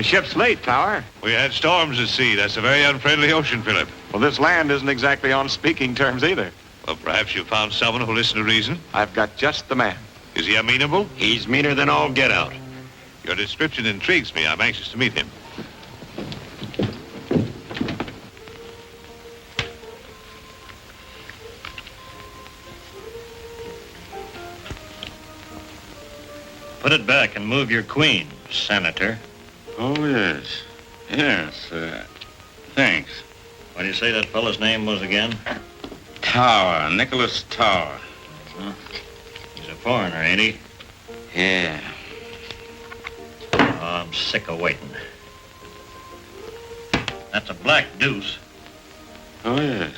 ship's late, Tower. We had storms at sea. That's a very unfriendly ocean, Philip. Well, this land isn't exactly on speaking terms either. Well, perhaps you found someone who'll listen to reason. I've got just the man. Is he amenable? He's meaner than all get out. Your description intrigues me. I'm anxious to meet him. Put it back and move your queen, Senator. Oh, yes. Yes, thanks. What do you say that fellow's name was again? Tower, Nicholas Tower. Huh? He's a foreigner, ain't he? Yeah. Oh, I'm sick of waiting. That's a black deuce. Oh, yes.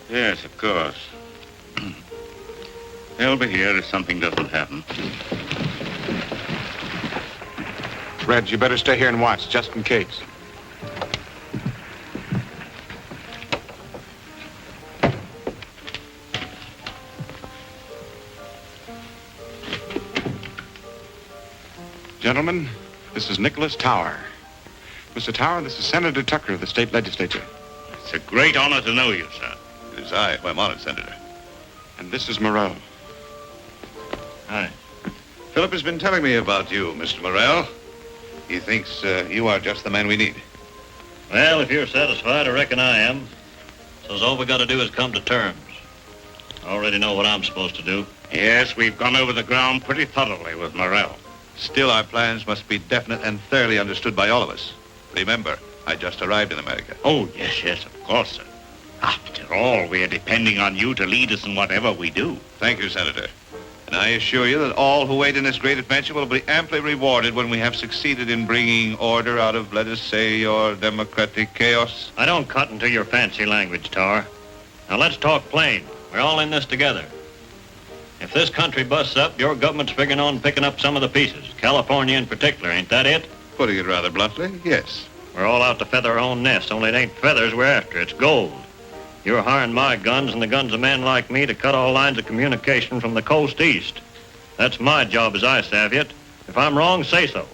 Yes, of course. They'll be here if something doesn't happen. Red, you better stay here and watch, just in case. Gentlemen, this is Nicholas Tower. Mr. Tower, this is Senator Tucker of the state legislature. It's a great honor to know you, sir. It is I. I'm honored, Senator. And this is Morrell. Hi. Philip has been telling me about you, Mr. Morrell. He thinks you are just the man we need. Well, if you're satisfied, I reckon I am. So all we got to do is come to terms. I already know what I'm supposed to do. Yes, we've gone over the ground pretty thoroughly with Morrell. Still, our plans must be definite and thoroughly understood by all of us. Remember, I just arrived in America. Oh, yes, of course, sir. After all, we're depending on you to lead us in whatever we do. Thank you, Senator. And I assure you that all who wait in this great adventure will be amply rewarded when we have succeeded in bringing order out of, let us say, your democratic chaos. I don't cut into your fancy language, Tar. Now let's talk plain. We're all in this together. If this country busts up, your government's figuring on picking up some of the pieces. California in particular, ain't that it? Putting it rather bluntly, yes. We're all out to feather our own nest, only it ain't feathers we're after, it's gold. You're hiring my guns and the guns of men like me to cut all lines of communication from the coast east. That's my job as I savvy it. If I'm wrong, say so.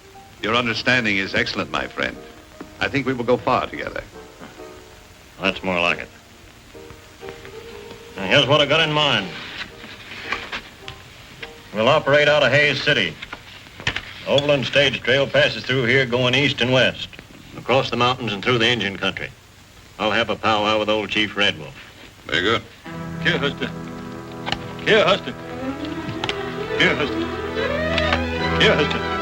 Your understanding is excellent, my friend. I think we will go far together. That's more like it. Now, here's what I got in mind. We'll operate out of Hayes City. Overland Stage Trail passes through here going east and west, across the mountains and through the Indian country. I'll have a powwow with old Chief Red Wolf. Very good. Here, Huster. Here, Huster. Here, Huster. Here, Huster.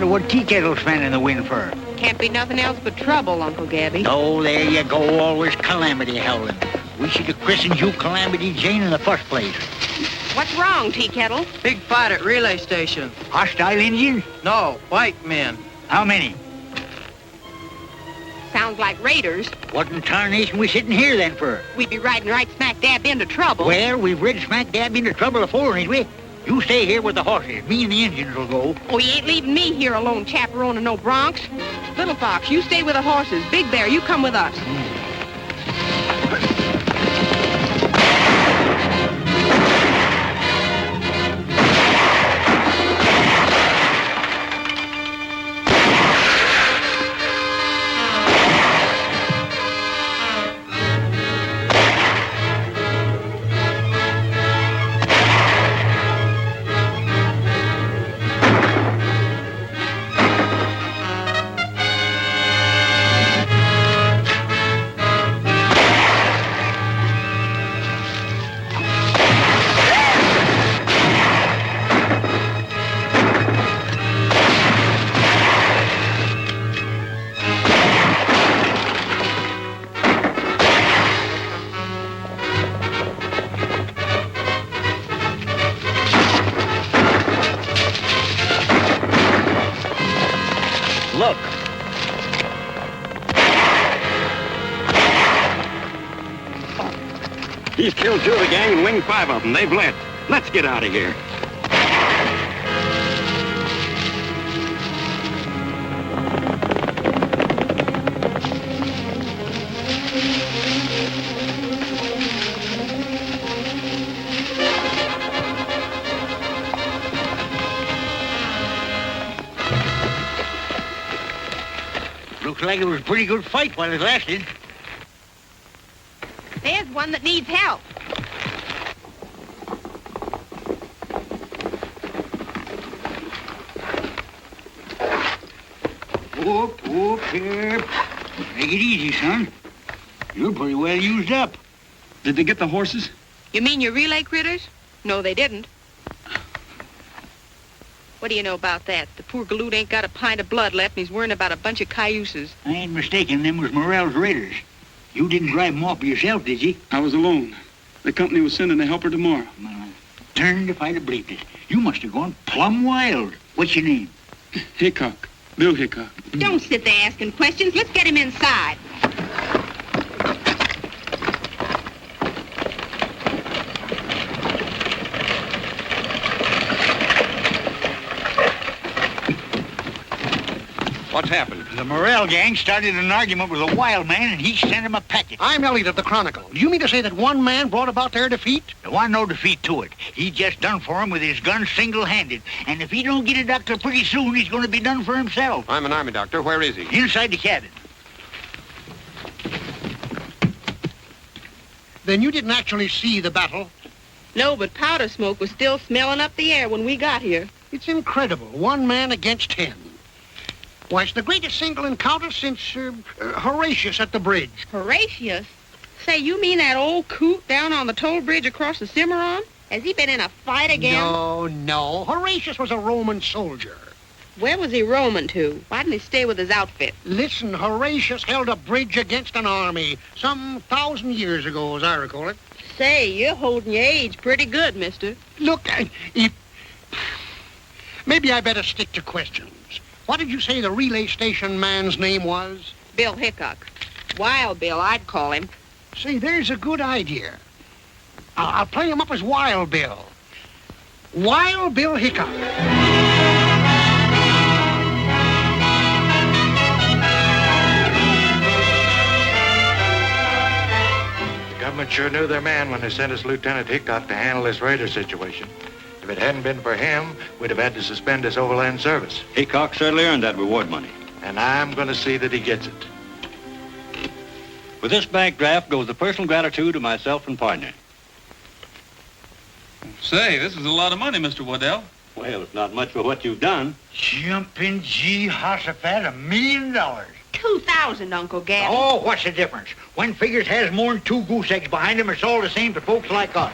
What tea kettle's fanning the wind for? Can't be nothing else but trouble, Uncle Gabby. Oh, there you go, always calamity howling. We should have christened you Calamity Jane in the first place. What's wrong, Tea Kettle? Big fight at relay station. Hostile Indians? No, white men. How many? Sounds like raiders. What in tarnation we sitting here then for? We'd be riding right smack dab into trouble. Well, we've rid smack dab into trouble before, ain't we? You stay here with the horses. Me and the Indians will go. Oh, you ain't leaving me here alone chaperoning no broncs. Little Fox, you stay with the horses. Big Bear, you come with us. He's killed 2 of the gang and winged 5 of them. They've led. Let's get out of here. Looks like it was a pretty good fight while it lasted. There's one that needs help. Whoop, here. Take it easy, son. You're pretty well used up. Did they get the horses? You mean your relay critters? No, they didn't. What do you know about that? The poor galoot ain't got a pint of blood left, and he's worrying about a bunch of cayuses. I ain't mistaken, them was Morrell's raiders. You didn't drive them off yourself, did you? I was alone. The company was sending a helper tomorrow. Well, turned if I'd have believed it. You must have gone plumb wild. What's your name? Hickok. Bill Hickok. Don't sit there asking questions. Let's get him inside. What's happened? The Morrell gang started an argument with a wild man, and he sent him a packet. I'm Elliot of the Chronicle. Do you mean to say that one man brought about their defeat? There wasn't no defeat to it. He just done for him with his gun single-handed. And if he don't get a doctor pretty soon, he's going to be done for himself. I'm an army doctor. Where is he? Inside the cabin. Then you didn't actually see the battle? No, but powder smoke was still smelling up the air when we got here. It's incredible. 1 man against 10. Why, it's the greatest single encounter since Horatius at the bridge. Horatius? Say, you mean that old coot down on the toll bridge across the Cimarron? Has he been in a fight again? No. Horatius was a Roman soldier. Where was he roaming to? Why didn't he stay with his outfit? Listen, Horatius held a bridge against an army some 1,000 years ago, as I recall it. Say, you're holding your age pretty good, mister. Look, maybe I better stick to questions. What did you say the relay station man's name was? Bill Hickok. Wild Bill, I'd call him. Say, there's a good idea. I'll play him up as Wild Bill. Wild Bill Hickok. The government sure knew their man when they sent us Lieutenant Hickok to handle this raider situation. If it hadn't been for him, we'd have had to suspend his overland service. Hickok certainly earned that reward money. And I'm going to see that he gets it. With this bank draft goes the personal gratitude of myself and partner. Say, this is a lot of money, Mr. Waddell. Well, it's not much for what you've done. Jumpin' Jehoshaphat, $1 million. 2,000, Uncle Gabby. Oh, what's the difference? When figures has more than 2 goose eggs behind them, it's all the same to folks like us.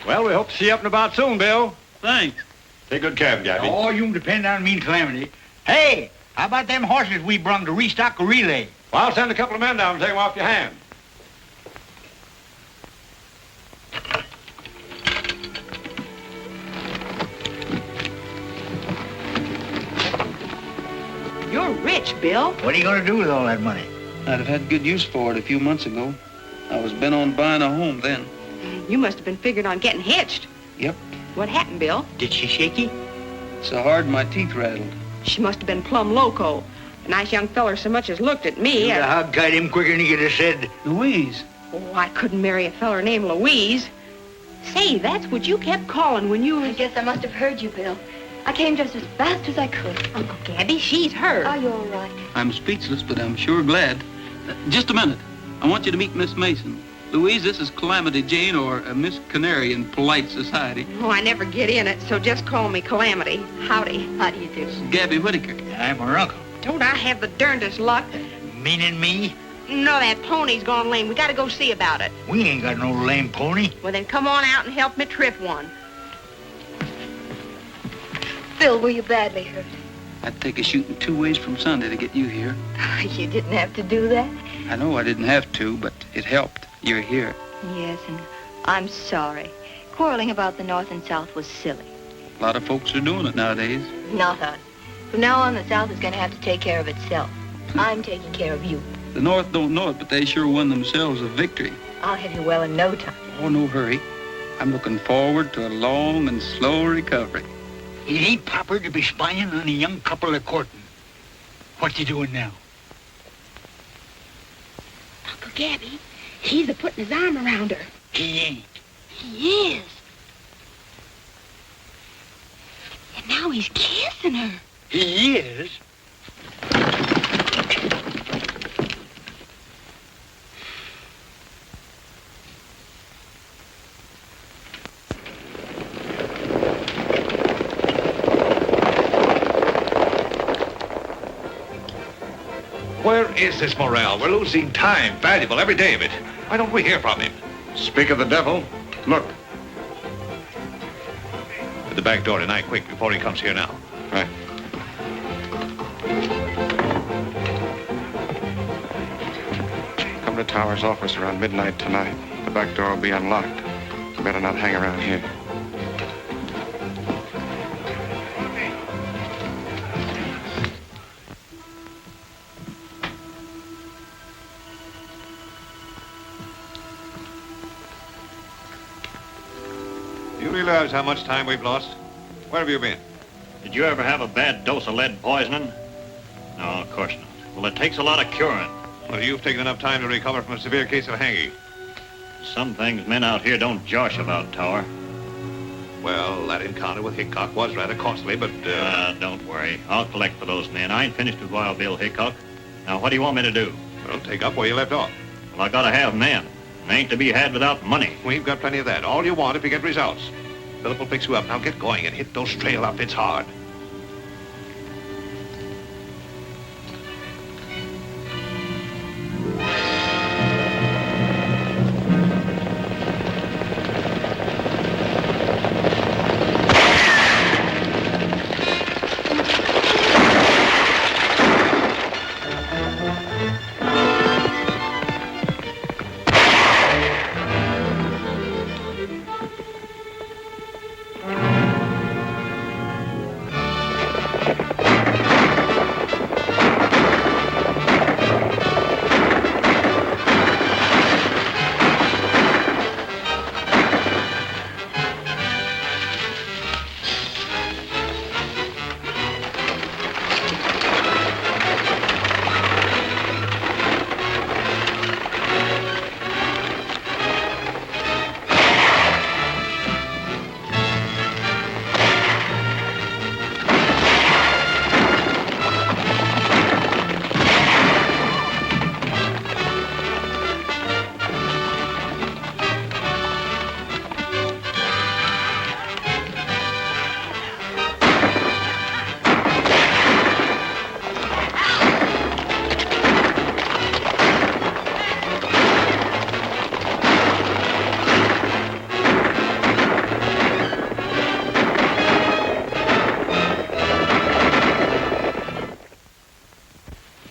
Well, we hope to see you up and about soon, Bill. Thanks. Take good care of him, Gabby. Oh, you can depend on me and Calamity. Hey, how about them horses we brung to restock a relay? Well, I'll send a couple of men down and take them off your hands. You're rich, Bill. What are you going to do with all that money? I'd have had good use for it a few months ago. I was bent on buying a home then. You must have been figuring on getting hitched. Yep. What happened, Bill? Did she shake you? So hard my teeth rattled. She must have been plumb loco. A nice young feller so much as looked at me. You'd have hog-tied him quicker than he could have said. Louise. Oh, I couldn't marry a feller named Louise. Say, that's what you kept calling when you I guess I must have heard you, Bill. I came just as fast as I could. Uncle Gabby, she's hurt. Are you all right? I'm speechless, but I'm sure glad. Just a minute. I want you to meet Miss Mason. Louise, this is Calamity Jane, or Miss Canary in polite society. Oh, I never get in it, so just call me Calamity. Howdy. How do you do? Gabby Whitaker. I'm her uncle. Don't I have the darndest luck? Meaning me? No, that pony's gone lame. We gotta go see about it. We ain't got no lame pony. Well, then come on out and help me trip one. Bill, were you badly hurt? I'd take a shooting 2 ways from Sunday to get you here. You didn't have to do that. I know I didn't have to, but it helped. You're here. Yes, and I'm sorry. Quarreling about the North and South was silly. A lot of folks are doing it nowadays. Not us. From now on, the South is going to have to take care of itself. I'm taking care of you. The North don't know it, but they sure won themselves a victory. I'll have you well in no time. Oh, no hurry. I'm looking forward to a long and slow recovery. It ain't proper to be spying on a young couple of courting. What's he doing now? Uncle Gabby, he's a-putting his arm around her. He ain't. He is. And now he's kissing her. He is? Where is this Morrell? We're losing time, valuable every day of it. Why don't we hear from him? Speak of the devil. Look. At the back door tonight, quick, before he comes here now. Right. Come to Tower's office around midnight tonight. The back door will be unlocked. You better not hang around here. You realize how much time we've lost? Where have you been? Did you ever have a bad dose of lead poisoning? No, of course not. Well, it takes a lot of curing. Well, you've taken enough time to recover from a severe case of hanging. Some things men out here don't josh about, Tower. Well, that encounter with Hickok was rather costly, but... Don't worry. I'll collect for those men. I ain't finished with Wild Bill Hickok. Now, what do you want me to do? Well, take up where you left off. Well, I gotta have men. They ain't to be had without money. We've got plenty of that. All you want if you get results. Philip will fix you up. Now get going and hit those trail outfits hard.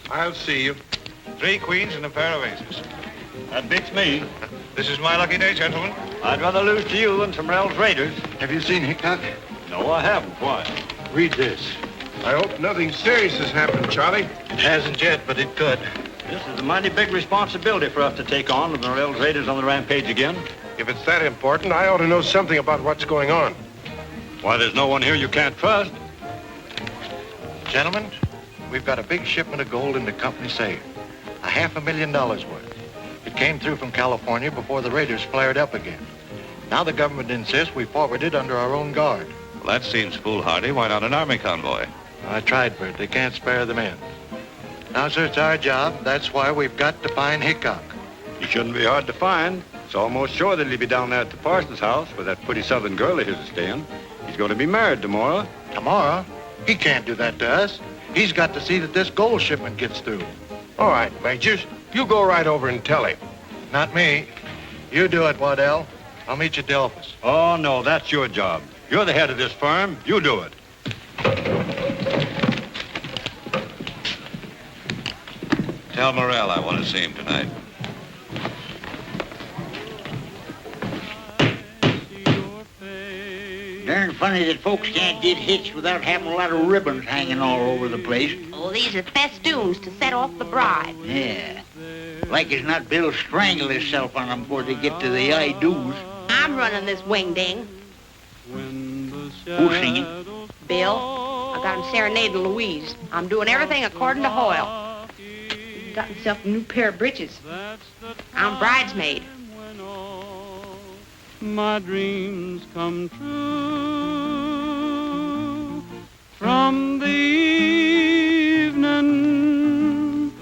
I'll see you. 3 queens and a pair of aces. That beats me. This is my lucky day, gentlemen. I'd rather lose to you than to Morrell's Raiders. Have you seen Hickok? No, I haven't. Why? Read this. I hope nothing serious has happened, Charlie. It hasn't yet, but it could. This is a mighty big responsibility for us to take on with Morrell's Raiders on the rampage again. If it's that important, I ought to know something about what's going on. Why, there's no one here you can't trust. Gentlemen, we've got a big shipment of gold in the company safe. $500,000 worth. It came through from California before the raiders flared up again. Now the government insists we forward it under our own guard. Well, that seems foolhardy. Why not an army convoy? I tried for it. They can't spare the men. Now, sir, it's our job. That's why we've got to find Hickok. He shouldn't be hard to find. It's almost sure that he'll be down there at the parson's house with that pretty southern girl of his is staying. He's going to be married tomorrow. Tomorrow? He can't do that to us. He's got to see that this gold shipment gets through. All right, Majors. You go right over and tell him. Not me. You do it, Waddell. I'll meet you at the office. Oh, no, that's your job. You're the head of this firm. You do it. Tell Morrell I want to see him tonight. Darn funny that folks can't get hitched without having a lot of ribbons hanging all over the place. Oh, these are festoons to set off the bride. Yeah. Like as not, Bill strangled himself on them before they get to the I-do's. I'm running this wing-ding. Who's singing? Bill. I got him serenading Louise. I'm doing everything according to Hoyle. He got himself a new pair of breeches. I'm bridesmaid. My dreams come true from the evening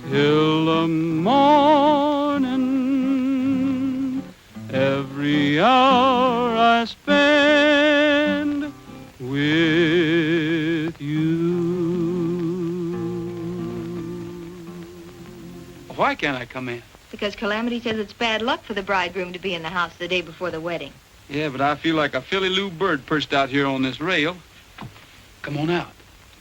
till the morning. Every hour I spend with you. Why can't I come in? Because Calamity says it's bad luck for the bridegroom to be in the house the day before the wedding. Yeah, but I feel like a Philly Lou bird perched out here on this rail. Come on out.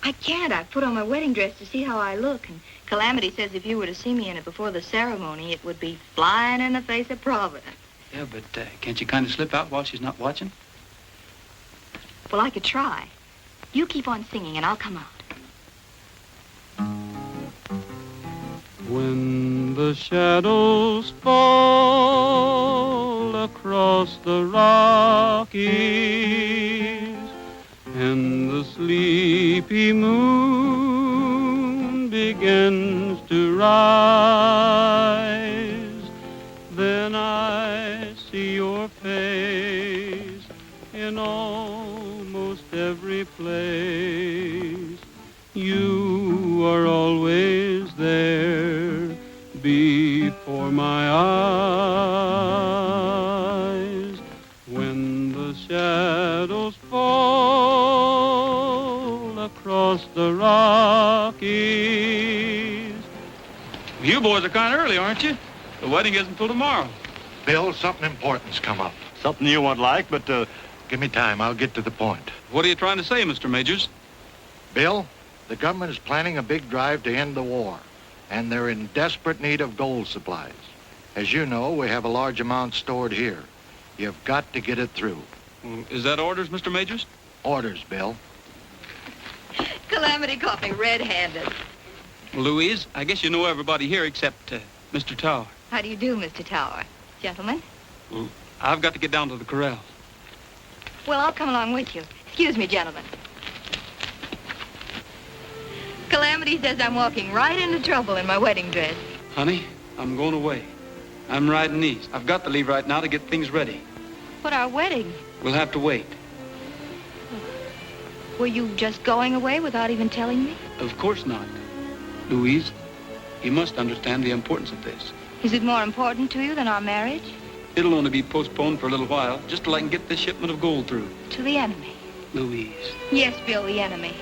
I can't. I put on my wedding dress to see how I look. And Calamity says if you were to see me in it before the ceremony, it would be flying in the face of Providence. Yeah, but can't you kind of slip out while she's not watching? Well, I could try. You keep on singing and I'll come out. When the shadows fall across the Rockies and the sleepy moon begins to rise, then I see your face in almost every place. You are always there before my eyes. When the shadows fall across the Rockies. You boys are kind of early, aren't you? The wedding isn't till tomorrow. Bill, something important's come up. Something you won't like, but Give me time. I'll get to the point. What are you trying to say, Mr. Majors? Bill, the government is planning a big drive to end the war, and they're in desperate need of gold supplies. As you know, we have a large amount stored here. You've got to get it through. Is that orders, Mr. Majors? Orders, Bill. Calamity caught me red-handed. Well, Louise, I guess you know everybody here except Mr. Tower. How do you do, Mr. Tower? Gentlemen? Well, I've got to get down to the corral. Well, I'll come along with you. Excuse me, gentlemen. Calamity says I'm walking right into trouble in my wedding dress. Honey, I'm going away. I'm riding east. I've got to leave right now to get things ready. But our wedding? We'll have to wait. Were you just going away without even telling me? Of course not. Louise, you must understand the importance of this. Is it more important to you than our marriage? It'll only be postponed for a little while, just till I can get this shipment of gold through. To the enemy? Louise. Yes, Bill, the enemy.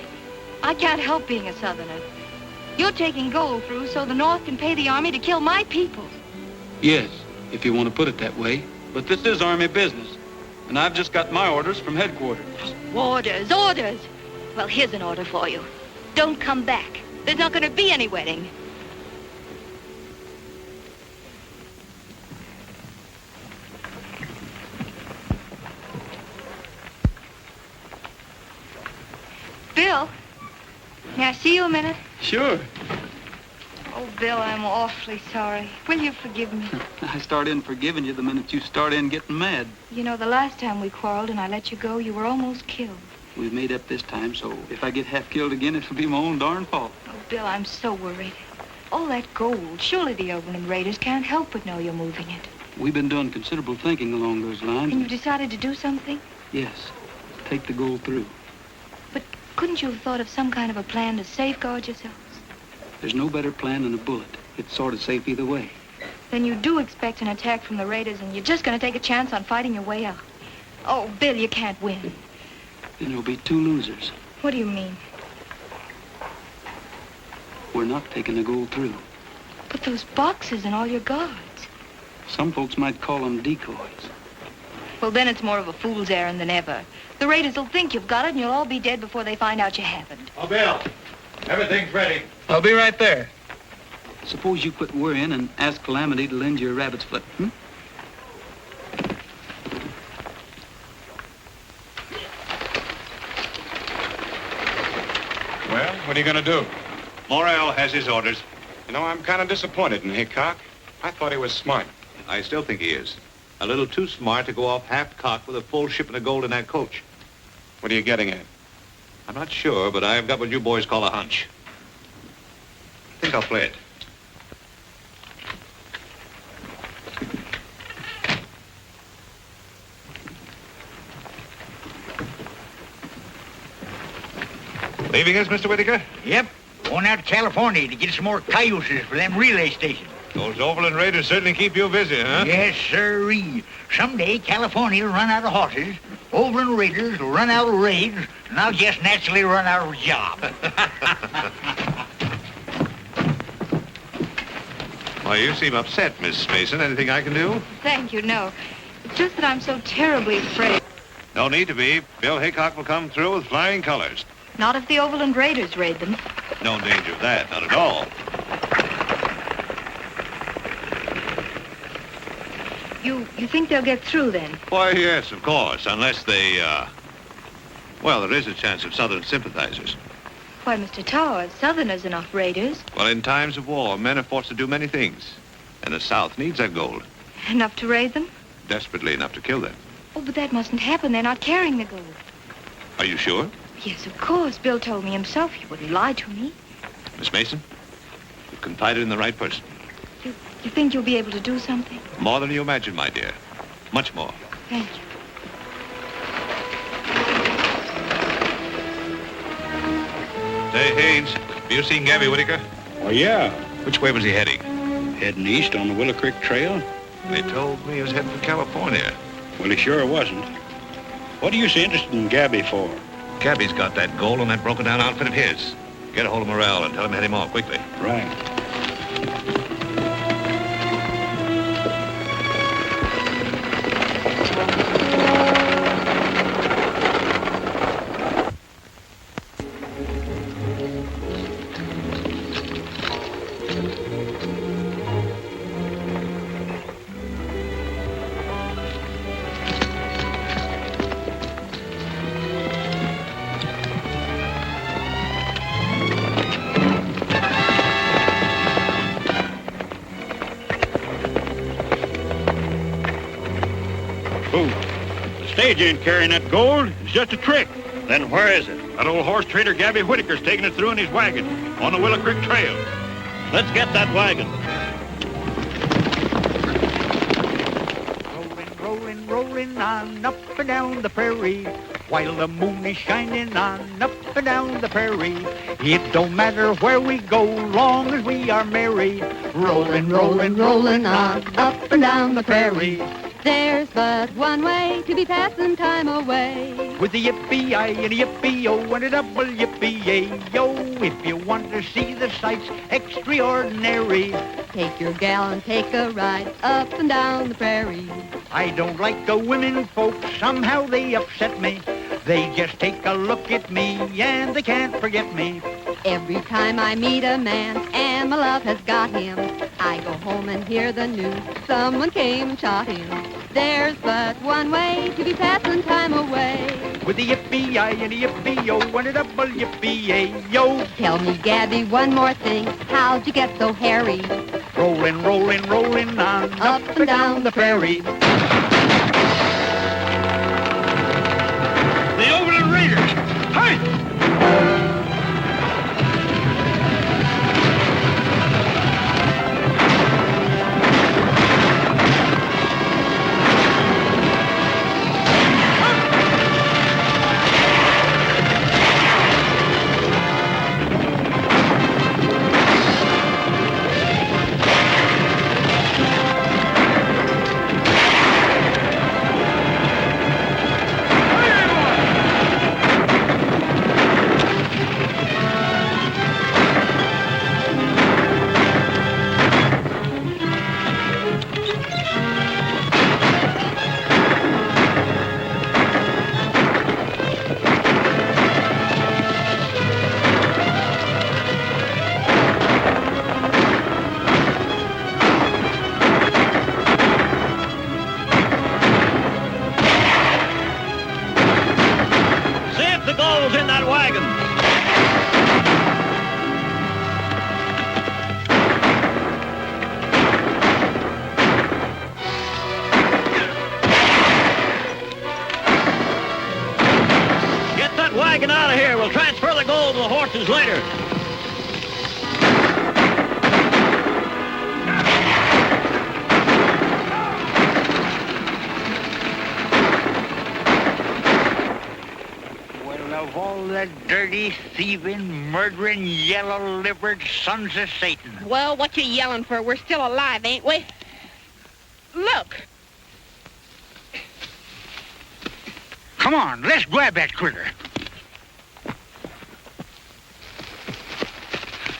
I can't help being a Southerner. You're taking gold through so the North can pay the Army to kill my people. Yes, if you want to put it that way. But this is Army business, and I've just got my orders from headquarters. Orders, orders. Well, here's an order for you. Don't come back. There's not going to be any wedding. Bill, may I see you a minute? Sure. Oh, Bill, I'm awfully sorry. Will you forgive me? I start in forgiving you the minute you start in getting mad. You know, the last time we quarreled and I let you go, you were almost killed. We've made up this time, so if I get half killed again, it'll be my own darn fault. Oh, Bill, I'm so worried. All that gold, surely the Overland Raiders can't help but know you're moving it. We've been doing considerable thinking along those lines. And you've decided to do something? Yes, take the gold through. But couldn't you have thought of some kind of a plan to safeguard yourselves? There's no better plan than a bullet. It's sort of safe either way. Then you do expect an attack from the Raiders, and you're just going to take a chance on fighting your way out. Oh, Bill, you can't win. Then there'll be two losers. What do you mean? We're not taking the gold through. But those boxes and all your guards. Some folks might call them decoys. Well, then it's more of a fool's errand than ever. The Raiders will think you've got it, and you'll all be dead before they find out you haven't. Oh, Bill, everything's ready. I'll be right there. Suppose you quit worrying and ask Calamity to lend you a rabbit's foot, What are you going to do? Morrell has his orders. You know, I'm kind of disappointed in Hickok. I thought he was smart. I still think he is. A little too smart to go off half-cocked with a full shipment of gold in that coach. What are you getting at? I'm not sure, but I've got what you boys call a hunch. I think I'll play it. Leaving us, Mr. Whitaker? Yep. Going out to California to get some more cayuses for them relay stations. Those Overland Raiders certainly keep you busy, huh? Yes, sirree. Someday California will run out of horses, Overland Raiders will run out of raids, and I'll just naturally run out of a job. Why, you seem upset, Miss Mason. Anything I can do? Thank you, no. It's just that I'm so terribly afraid. No need to be. Bill Hickok will come through with flying colors. Not if the Overland Raiders raid them. No danger of that, not at all. You think they'll get through then? Why, yes, of course, unless they, well, there is a chance of Southern sympathizers. Why, Mr. Towers, Southerners are not raiders. Well, in times of war, men are forced to do many things. And the South needs that gold. Enough to raid them? Desperately enough to kill them. Oh, but that mustn't happen. They're not carrying the gold. Are you sure? Yes, of course. Bill told me himself. He wouldn't lie to me. Miss Mason, you've confided in the right person. You think you'll be able to do something? More than you imagine, my dear. Much more. Thank you. Say, Haynes, have you seen Gabby Whitaker? Oh, yeah. Which way was he heading? Heading east on the Willow Creek Trail. They told me he was heading for California. Well, he sure wasn't. What are you so interested in Gabby for? Gabby's got that gold on that broken-down outfit of his. Get a hold of Morrell and tell him to head him off quickly. Right. Stage ain't carrying that gold. It's just a trick. Then where is it? That old horse trader Gabby Whitaker's taking it through in his wagon on the Willow Creek Trail. Let's get that wagon. Rolling, rolling on up and down the prairie, while the moon is shining on up and down the prairie. It don't matter where we go, long as we are merry. Rolling, rolling, rolling on up and down the prairie. There's but one way to be passing time away. With a yippee-I and a yippee-o and a double yippee-yay-yo. If you want to see the sights extraordinary, Take your gal and take a ride up and down the prairie. I don't like the women folks, somehow they upset me. They just take a look at me and they can't forget me. Every time I meet a man and my love has got him, I go home and hear the news, someone came and shot him. There's but one way to be passing time away. With a yippee-I and a yippee-o and a double yippee-yay-yo. Tell me, Gabby, one more thing, how'd you get so hairy? Rolling, rolling, rolling on Up and down the prairie. The Overland Raiders! Hey! chances later. Well, of all the dirty, thieving, murdering, yellow-livered sons of Satan. Well, what you yelling for? We're still alive, ain't we? Look. Come on, let's grab that critter.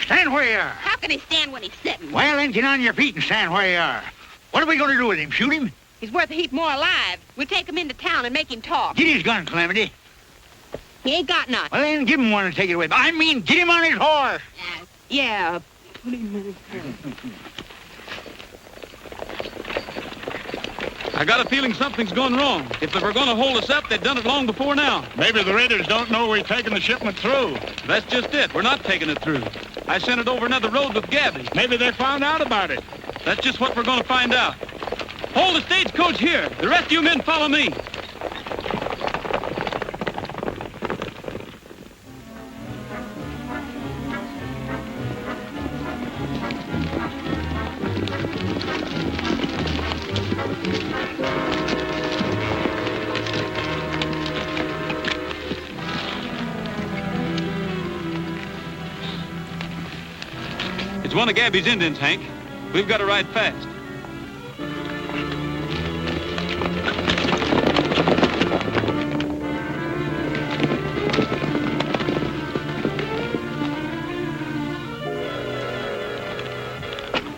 Stand where you are. How can he stand when he's sitting? Well, then get on your feet and stand where you are. What are we going to do with him? Shoot him? He's worth a heap more alive. We'll take him into town and make him talk. Get his gun, Calamity. He ain't got none. Well, then give him one and take it away. I mean, get him on his horse. Yeah, put him in his gun. I got a feeling something's going wrong. If they were going to hold us up, they'd done it long before now. Maybe the raiders don't know we're taking the shipment through. That's just it. We're not taking it through. I sent it over another road with Gabby. Maybe they found out about it. That's just what we're going to find out. Hold the stagecoach here. The rest of you men follow me. It's one of Gabby's Indians, Hank. We've got to ride fast.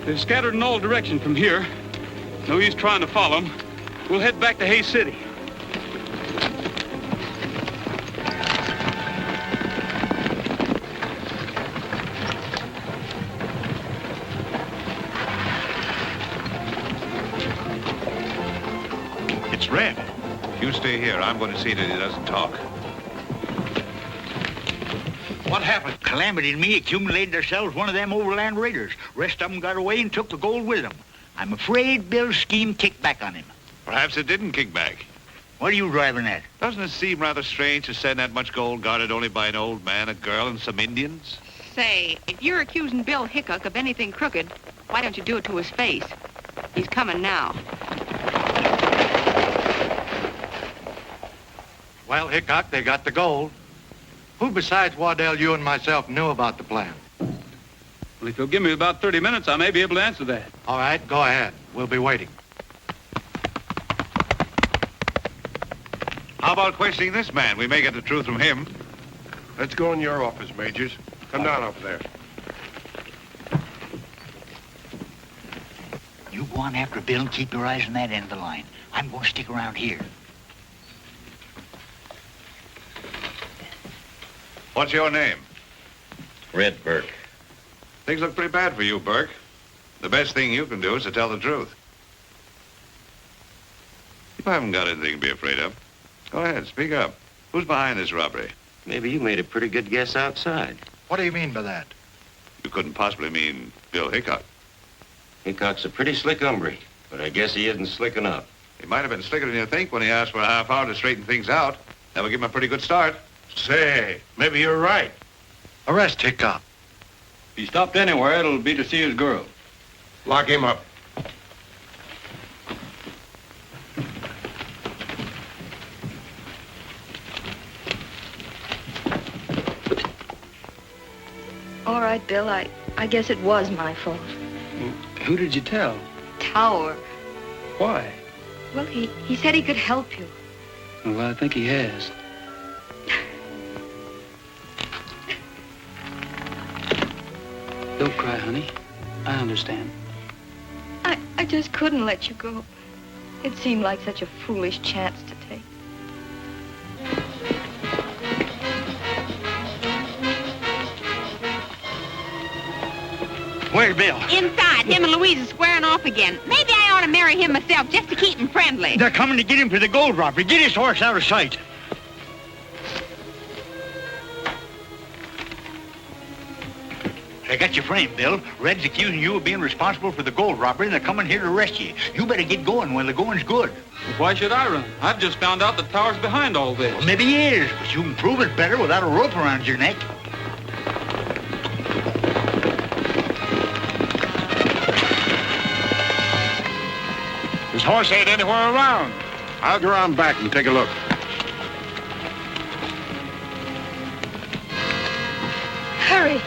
They're scattered in all directions from here. No use trying to follow them. We'll head back to Hayes City. It's Red. You stay here. I'm going to see that he doesn't talk. What happened? Calamity and me accumulated ourselves one of them overland raiders. Rest of them got away and took the gold with them. I'm afraid Bill's scheme kicked back on him. Perhaps it didn't kick back. What are you driving at? Doesn't it seem rather strange to send that much gold guarded only by an old man, a girl, and some Indians? Say, if you're accusing Bill Hickok of anything crooked, why don't you do it to his face? He's coming now. Well, Hickok, they got the gold. Who besides Waddell, you and myself knew about the plan? Well, if you'll give me about 30 minutes, I may be able to answer that. All right, go ahead. We'll be waiting. How about questioning this man? We may get the truth from him. Let's go in your office, Majors. Come down up there. You go on after Bill and keep your eyes on that end of the line. I'm going to stick around here. What's your name? Red Burke. Things look pretty bad for you, Burke. The best thing you can do is to tell the truth. You haven't got anything to be afraid of. Go ahead, speak up. Who's behind this robbery? Maybe you made a pretty good guess outside. What do you mean by that? You couldn't possibly mean Bill Hickok. Hickok's a pretty slick hombre, but I guess he isn't slick enough. He might have been slicker than you think when he asked for a half hour to straighten things out. That would give him a pretty good start. Say, maybe you're right. Arrest Hickok. If he stopped anywhere, it'll be to see his girl. Lock him up. All right, Bill, I guess it was my fault. Who did you tell? Tower. Why? Well, he said he could help you. Well, I think he has. Don't cry, honey. I understand. I just couldn't let you go. It seemed like such a foolish chance to take. Where's Bill? Inside. Him and Louise are squaring off again. Maybe I ought to marry him myself just to keep him friendly. They're coming to get him for the gold robbery. Get his horse out of sight. They got you framed, Bill. Red's accusing you of being responsible for the gold robbery, and they're coming here to arrest you. You better get going while the going's good. Why should I run? I've just found out that Tower's behind all this. Well, maybe he is, but you can prove it better without a rope around your neck. horse ain't anywhere around. I'll go around back and take a look. Hurry.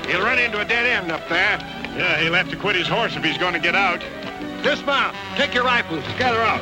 He'll run into a dead end up there. Yeah, he'll have to quit his horse if he's going to get out. Dismount. Take your rifles. Gather out.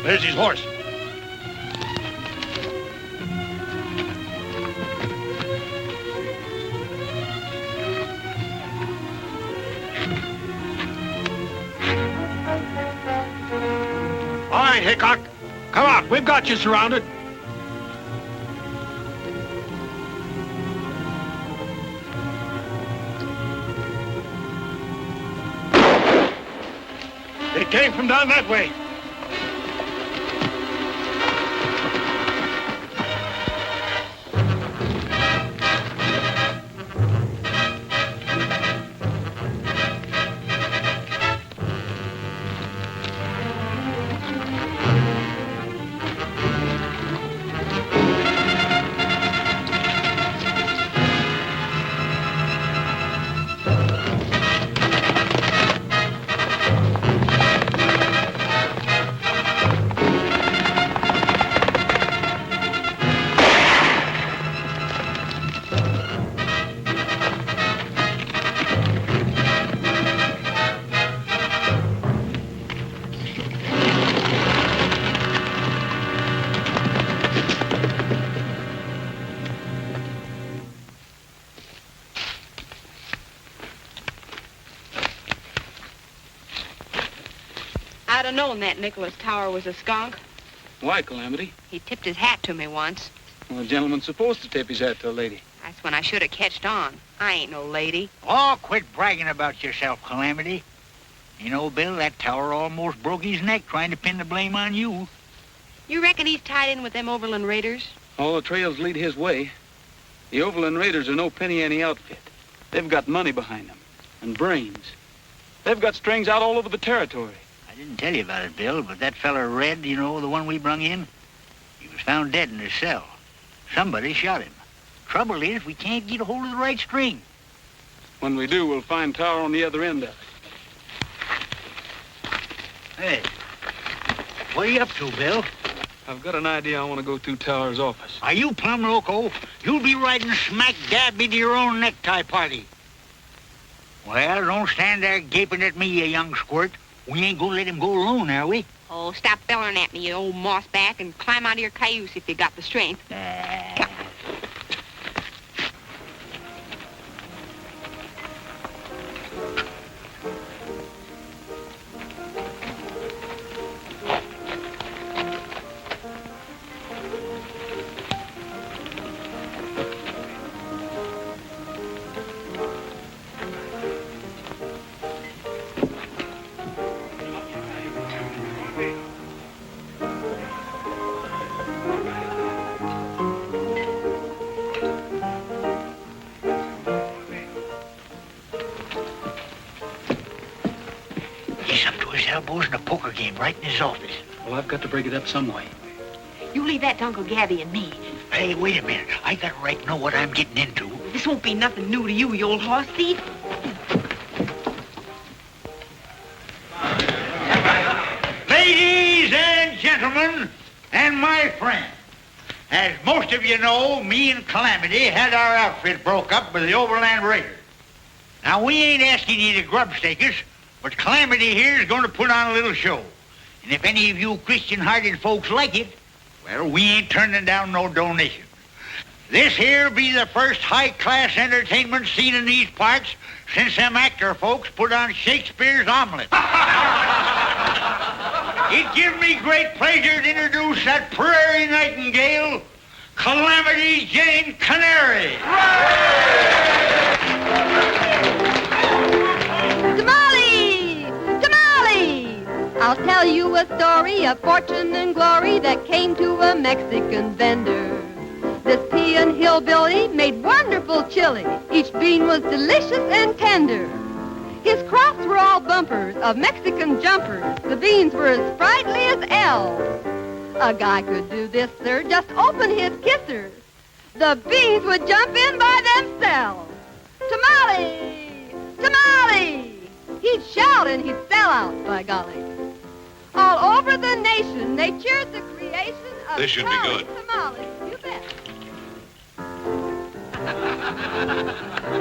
There's his horse. All right, Hickok. Come out. We've got you surrounded. They came from down that way. I'd have known that Nicholas Tower was a skunk. Why, Calamity? He tipped his hat to me once. Well, a gentleman's supposed to tip his hat to a lady. That's when I should have catched on. I ain't no lady. Oh, quit bragging about yourself, Calamity. You know, Bill, that tower almost broke his neck trying to pin the blame on you. You reckon he's tied in with them Overland Raiders? All the trails lead his way. The Overland Raiders are no penny-ante outfit. They've got money behind them, and brains. They've got strings out all over the territory. I didn't tell you about it, Bill, but that feller Red, you know, the one we brung in, he was found dead in his cell. Somebody shot him. Trouble is, we can't get a hold of the right string. When we do, we'll find Tower on the other end of it. Hey, what are you up to, Bill? I've got an idea I want to go to Tower's office. Are you plumb loco? You'll be riding smack dab into your own necktie party. Well, don't stand there gaping at me, you young squirt. We ain't gonna let him go alone, are we? Oh, stop bellering at me, you old mossback, and climb out of your cayuse if you got the strength. Come. He's up to his elbows in a poker game right in his office. Well, I've got to break it up some way. You leave that to Uncle Gabby and me. Hey, wait a minute. I got a right to know what I'm getting into. This won't be nothing new to you, you old horse thief. Ladies and gentlemen, and my friends, as most of you know, me and Calamity had our outfit broke up with the Overland Raiders. Now, we ain't asking you to grubstake us, but Calamity here is going to put on a little show. And if any of you Christian-hearted folks like it, well, we ain't turning down no donations. This here be the first high-class entertainment seen in these parts since them actor folks put on Shakespeare's Omelette. It gives me great pleasure to introduce that prairie nightingale, Calamity Jane Canary. Tamale! Tamale! I'll tell you a story of fortune and glory that came to a Mexican vendor. This pea and hillbilly made wonderful chili. Each bean was delicious and tender. His crops were all bumpers of Mexican jumpers. The beans were as sprightly as elves. A guy could do this, sir, just open his kissers. The beans would jump in by themselves. Tamale! Tamale! He'd shout and he'd sell out, by golly. All over the nation, they cheered the creation of This should be good. tamales. You bet.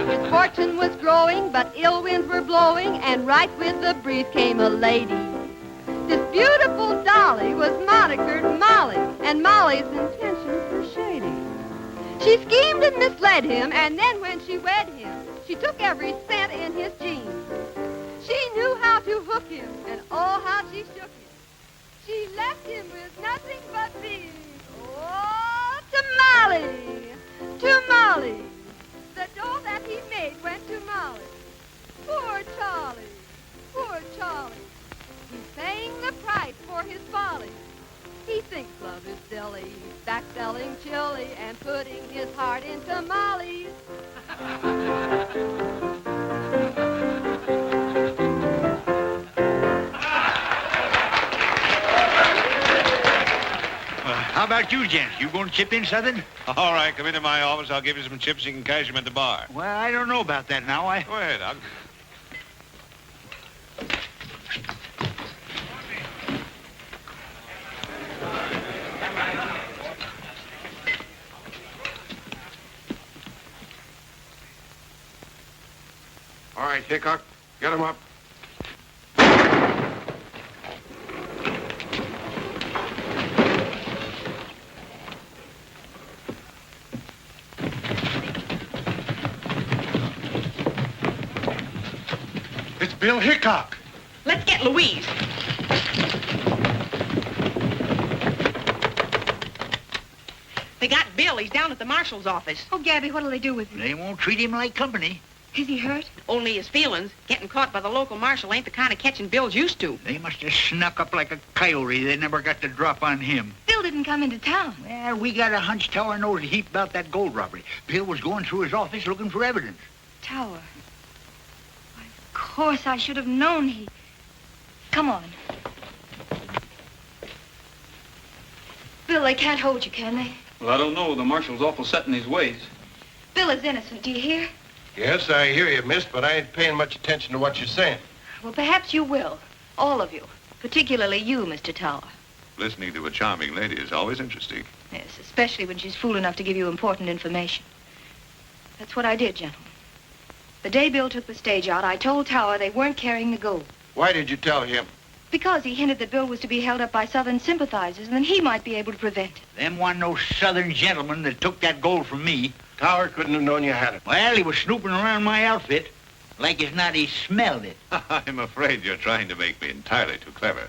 His fortune was growing, but ill winds were blowing, and right with the breeze came a lady. This beautiful dolly was monikered Molly, and Molly's intentions were shady. She schemed and misled him, and then when she wed him, she took every cent in his jeans. She knew how to hook him, and oh, how she shook him. She left him with nothing but beans. Oh, tamale! Tamale! The dough that he made went to Molly. Poor Charlie! Poor Charlie! He's paying the price for his folly. He thinks love is silly. He's back selling chili and putting his heart in tamales. How about you, gents? You going to chip in something? All right, come into my office. I'll give you some chips. You can cash them at the bar. Well, I don't know about that now. Go ahead. All right, Hickok, get him up. It's Bill Hickok. Let's get Louise. They got Bill. He's down at the marshal's office. Oh, Gabby, what'll they do with him? They won't treat him like company. Is he hurt? Only his feelings. Getting caught by the local marshal ain't the kind of catching Bill's used to. They must have snuck up like a coyote. They never got the drop on him. Bill didn't come into town. Well, we got a hunch Tower knows a heap about that gold robbery. Bill was going through his office looking for evidence. Tower. Why, of course I should have known he... Come on. Bill, they can't hold you, can they? Well, I don't know. The marshal's awful set in his ways. Bill is innocent, do you hear? Yes, I hear you, miss, but I ain't paying much attention to what you're saying. Well, perhaps you will. All of you. Particularly you, Mr. Tower. Listening to a charming lady is always interesting. Yes, especially when she's fool enough to give you important information. That's what I did, gentlemen. The day Bill took the stage out, I told Tower they weren't carrying the gold. Why did you tell him? Because he hinted that Bill was to be held up by Southern sympathizers, and then he might be able to prevent it. Them wasn't no Southern gentlemen that took that gold from me. Tower couldn't have known you had it. Well, he was snooping around my outfit. Like as not he smelled it. I'm afraid you're trying to make me entirely too clever.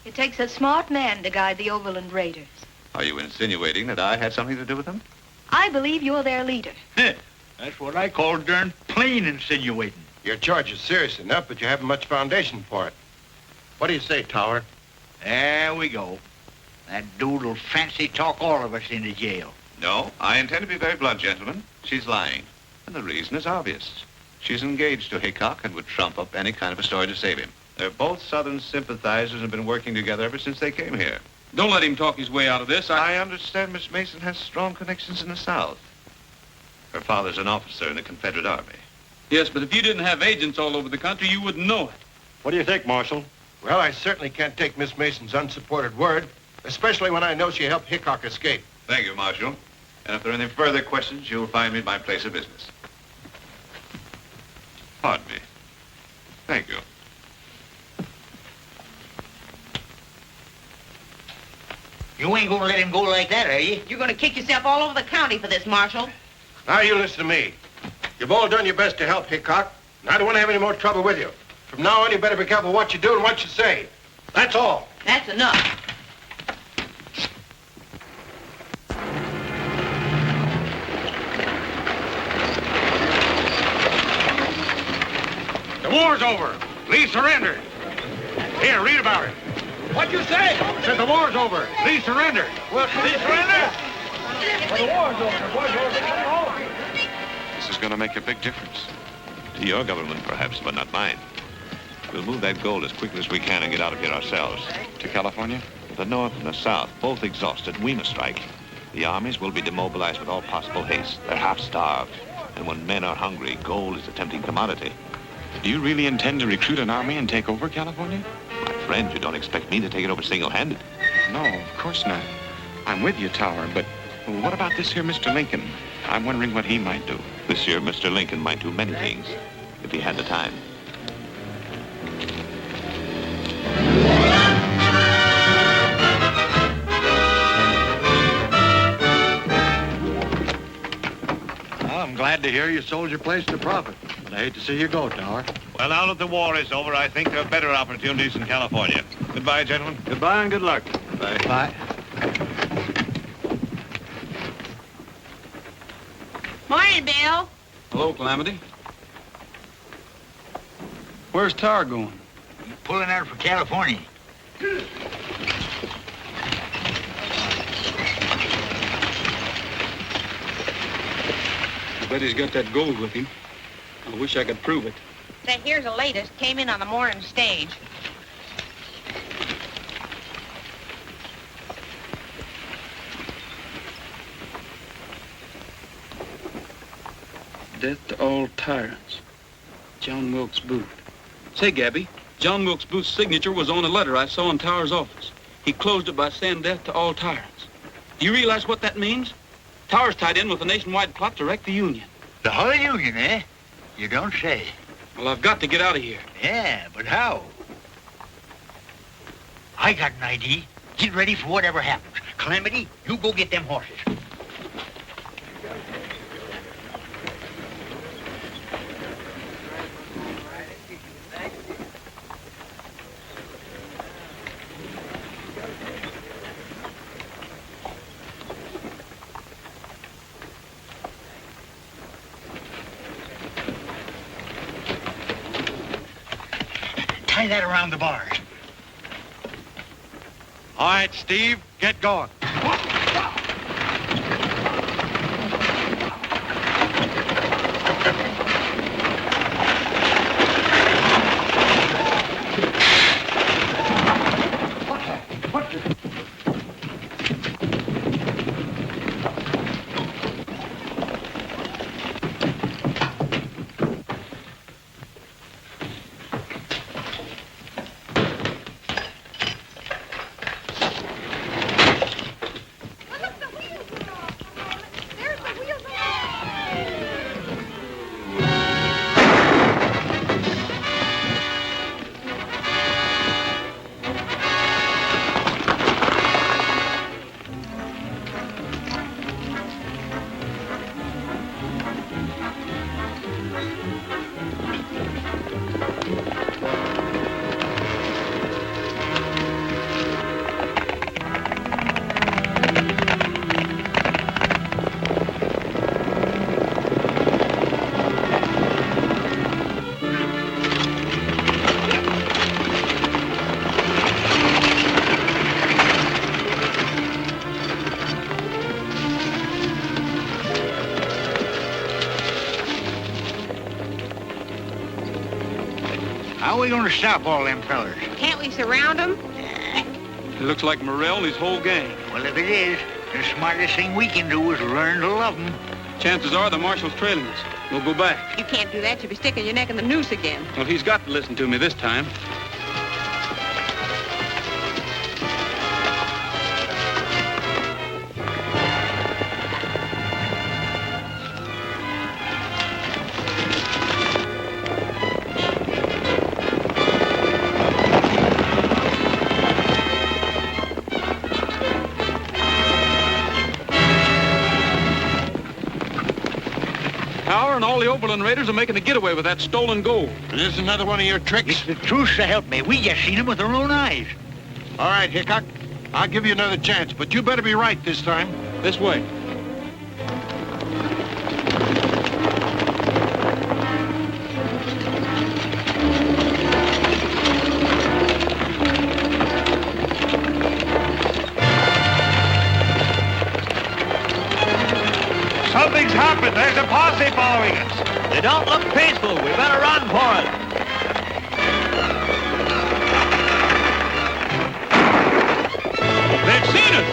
It takes a smart man to guide the Overland Raiders. Are you insinuating that I had something to do with them? I believe you're their leader. That's what I call darn plain insinuating. Your charge is serious enough, but you haven't much foundation for it. What do you say, Tower? There we go. That dude'll fancy talk all of us into jail. No, I intend to be very blunt, gentlemen. She's lying. And the reason is obvious. She's engaged to Hickok and would trump up any kind of a story to save him. They're both Southern sympathizers and have been working together ever since they came here. Don't let him talk his way out of this. I understand Miss Mason has strong connections in the South. Her father's an officer in the Confederate Army. Yes, but if you didn't have agents all over the country, you wouldn't know it. What do you think, Marshal? Well, I certainly can't take Miss Mason's unsupported word, especially when I know she helped Hickok escape. Thank you, Marshal. And if there are any further questions, you'll find me at my place of business. Pardon me. Thank you. You ain't gonna let him go like that, are you? You're gonna kick yourself all over the county for this, Marshal. Now you listen to me. You've all done your best to help Hickok, and I don't want to have any more trouble with you. From now on, you better be careful what you do and what you say. That's all. That's enough. The war's over. Lee surrendered. Here, read about it. What'd you say? I said the war's over. Lee surrendered. Well, Lee surrendered? Well, the war's over. The war's over. This is going to make a big difference. To your government, perhaps, but not mine. We'll move that gold as quickly as we can and get out of here ourselves. To California? The North and the South, both exhausted. We must strike. The armies will be demobilized with all possible haste. They're half-starved. And when men are hungry, gold is a tempting commodity. Do you really intend to recruit an army and take over California? My friend, you don't expect me to take it over single-handed. No, of course not. I'm with you, Tower, but what about this here Mr. Lincoln? I'm wondering what he might do. This year, Mr. Lincoln might do many things, if he had the time. Well, I'm glad to hear you sold your place to profit. But I hate to see you go, Tower. Well, now that the war is over, I think there are better opportunities in California. Goodbye, gentlemen. Goodbye and good luck. Bye. Bye. Morning, Bill. Hello, Calamity. Where's Tower going? He's pulling out for California. I bet he's got that gold with him. I wish I could prove it. Say, here's the latest. Came in on the morning stage. Death to all tyrants. John Wilkes Booth. Say, Gabby, John Wilkes Booth's signature was on a letter I saw in Tower's office. He closed it by saying death to all tyrants. Do you realize what that means? Tower's tied in with a nationwide plot to wreck the Union. The whole Union, eh? You don't say. Well, I've got to get out of here. Yeah, but how? I got an idea. Get ready for whatever happens. Calamity, you go get them horses. tie that around the bars. All right, Steve, get going. How are we going to stop all them fellers? Can't we surround them? It looks like Morrell and his whole gang. Well, if it is, the smartest thing we can do is learn to love them. Chances are the marshal's trailing us. We'll go back. You can't do that. You'll be sticking your neck in the noose again. Well, he's got to listen to me this time. Tower and all the Oberlin Raiders are making a getaway with that stolen gold. It is another one of your tricks? It's the truth, so help me. We just seen them with our own eyes. All right, Hickok. I'll give you another chance, but you better be right this time. This way. Something's happened. There's a posse following us. They don't look peaceful. We better run for it. They've seen us.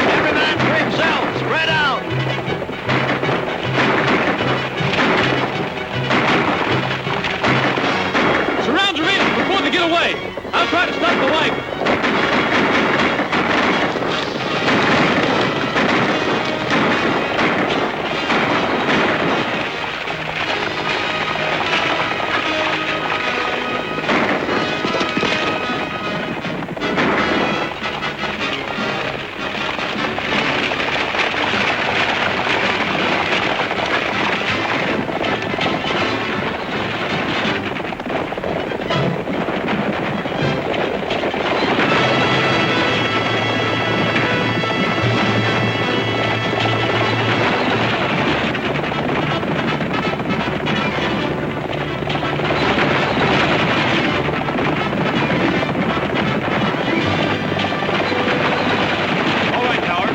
Every man for himself. Spread out. Surround the Raiders before they get away. I'll try to stop the wagon. All right, Tower.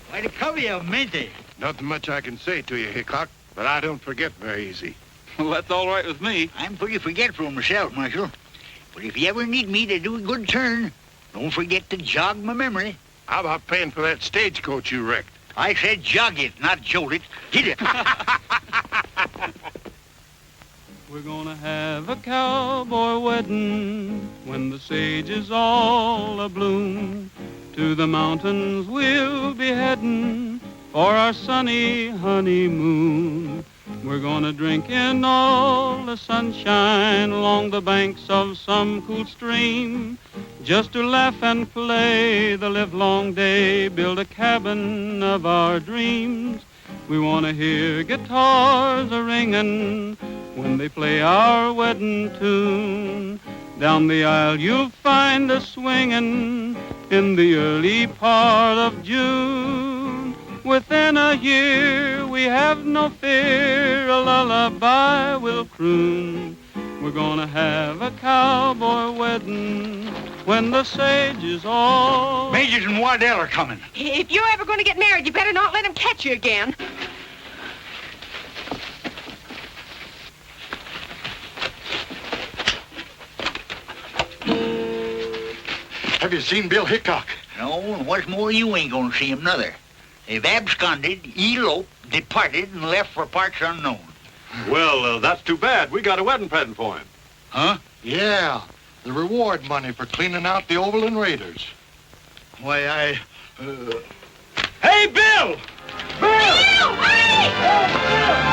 Why, the cover you meant it. Nothing much I can say to you, Hickok, but I don't forget very easy. Well, that's all right with me. I'm pretty forgetful myself, Marshal. But if you ever need me to do a good turn, don't forget to jog my memory. How about paying for that stagecoach you wrecked? I said jog it, not jolt it. Get it. We're gonna have a cowboy wedding when the sage is all abloom. To the mountains we'll be heading for our sunny honeymoon. We're gonna drink in all the sunshine along the banks of some cool stream. just to laugh and play the livelong day, build a cabin of our dreams. We want to hear guitars a-ringing when they play our wedding tune. Down the aisle you'll find us swinging in the early part of June. Within a year we have no fear, a lullaby will croon. We're gonna have a cowboy wedding when the sage is all... Majors and Waddell are coming. If you're ever going to get married, you better not let him catch you again. Have you seen Bill Hickok? No, and what's more, you ain't gonna see him, nother. They've absconded, eloped, departed, and left for parts unknown. Well, that's too bad. We got a wedding present for him. Huh? Yeah, the reward money for cleaning out the Overland Raiders. Why, Hey, Bill! Bill! Hey!